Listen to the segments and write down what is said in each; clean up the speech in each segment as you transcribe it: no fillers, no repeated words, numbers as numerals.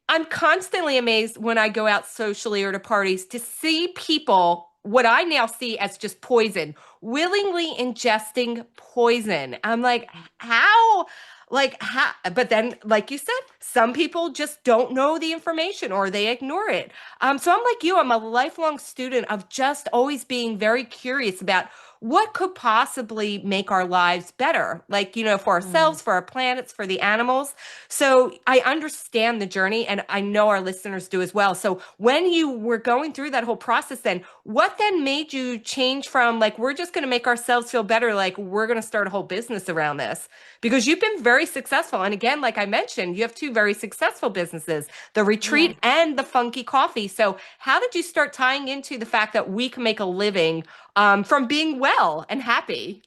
I'm constantly amazed when I go out socially or to parties to see people, what I now see as just poison, willingly ingesting poison. I'm like, how? Like, how? But then, like you said, some people just don't know the information or they ignore it. So I'm like you, I'm a lifelong student of just always being very curious about what could possibly make our lives better, like, for Mm. ourselves, for our planets, for the animals. So I understand the journey, and I know our listeners do as well. So when you were going through that whole process, then what then made you change from like, we're just going to make ourselves feel better, like we're going to start a whole business around this? Because you've been very successful. And again, like I mentioned, you have two very successful businesses, the Yeah. retreat and the Funky Coffee. So how did you start tying into the fact that we can make a living from being well and happy?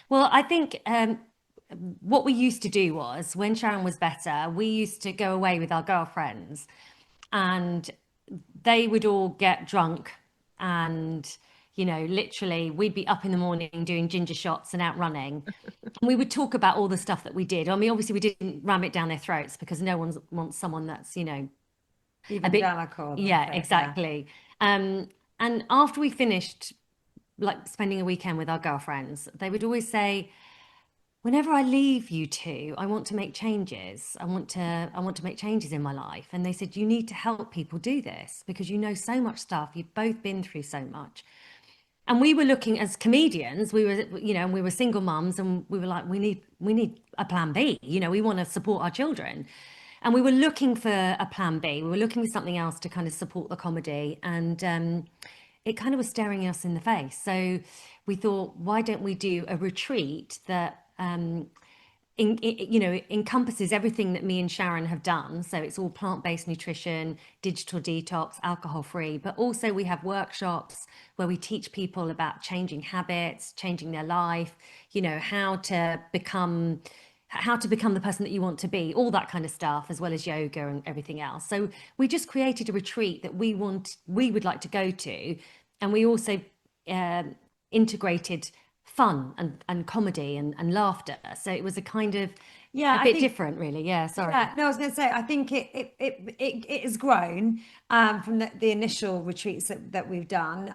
Well, I think what we used to do was when Sharon was better, we used to go away with our girlfriends and they would all get drunk and literally we'd be up in the morning doing ginger shots and out running. And we would talk about all the stuff that we did. I mean, obviously we didn't ram it down their throats because no one wants someone that's, a bit, Evangelical with yeah, it, yeah. exactly. Um, and after we finished like spending a weekend with our girlfriends, they would always say, whenever I leave you two, I want to make changes. I want to make changes in my life. And they said, you need to help people do this because you know so much stuff. You've both been through so much. And we were looking as comedians, and we were single mums and we were like, we need a plan B. We want to support our children. And we were looking for a plan B. We were looking for something else to kind of support the comedy. And it kind of was staring us in the face. So we thought, why don't we do a retreat that encompasses everything that me and Sharon have done. So it's all plant-based nutrition, digital detox, alcohol-free, but also we have workshops where we teach people about changing habits, changing their life, how to become the person that you want to be, all that kind of stuff, as well as yoga and everything else. So we just created a retreat that we would like to go to, and we also integrated fun and comedy and laughter. So it was a kind of Yeah, a I bit think different, really. Yeah, sorry. yeah, no, I was going to say, I think it has grown from the initial retreats that we've done.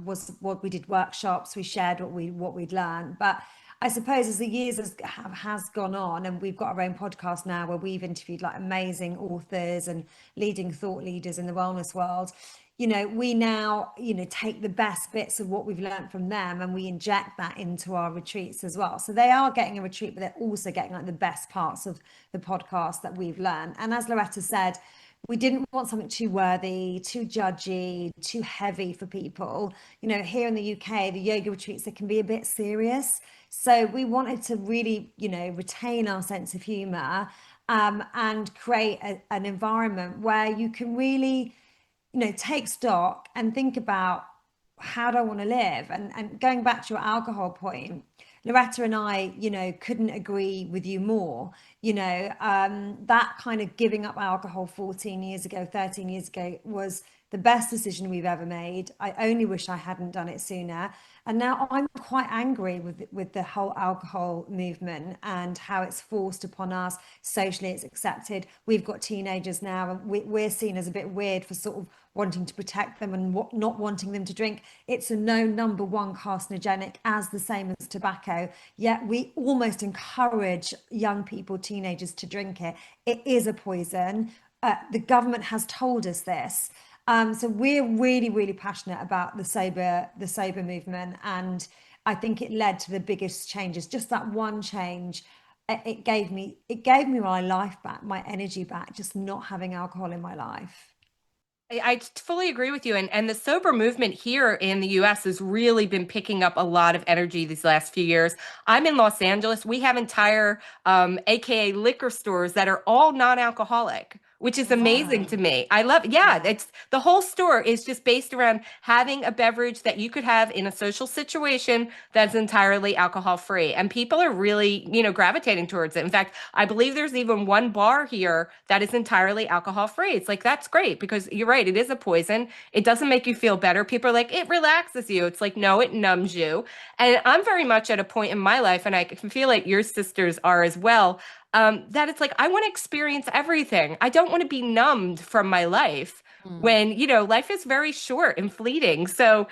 Was what we did workshops, we shared what we'd learned, but I suppose as the years has gone on, and we've got our own podcast now where we've interviewed like amazing authors and leading thought leaders in the wellness world. We now, take the best bits of what we've learned from them and we inject that into our retreats as well. So they are getting a retreat, but they're also getting like the best parts of the podcast that we've learned. And as Lauretta said, we didn't want something too worthy, too judgy, too heavy for people. Here in the UK, the yoga retreats, they can be a bit serious. So we wanted to really, retain our sense of humor, and create an environment where you can really take stock and think about how do I want to live? And going back to your alcohol point, Loretta and I, couldn't agree with you more. That kind of giving up alcohol 14 years ago, 13 years ago was the best decision we've ever made. I only wish I hadn't done it sooner. And now I'm quite angry with the whole alcohol movement and how it's forced upon us. Socially, it's accepted. We've got teenagers now, and we're seen as a bit weird for sort of wanting to protect them and not wanting them to drink. It's a known number one carcinogenic, as the same as tobacco. Yet we almost encourage young people, teenagers, to drink it. It is a poison. The government has told us this. So we're really, really passionate about the sober movement, and I think it led to the biggest changes. Just that one change, it gave me my life back, my energy back, just not having alcohol in my life. I fully agree with you. And the sober movement here in the US has really been picking up a lot of energy these last few years. I'm in Los Angeles. We have entire AKA liquor stores that are all non-alcoholic, which is amazing to Wow. me. I love, yeah, Yeah. it's the whole store is just based around having a beverage that you could have in a social situation that's entirely alcohol free. And people are really, gravitating towards it. In fact, I believe there's even one bar here that is entirely alcohol free. It's like, that's great because you're right. It is a poison. It doesn't make you feel better. People are like, it relaxes you. It's like, no, it numbs you. And I'm very much at a point in my life, and I can feel like your sisters are as well. that it's like I want to experience everything. I don't want to be numbed from my life Mm. when, life is very short and fleeting. So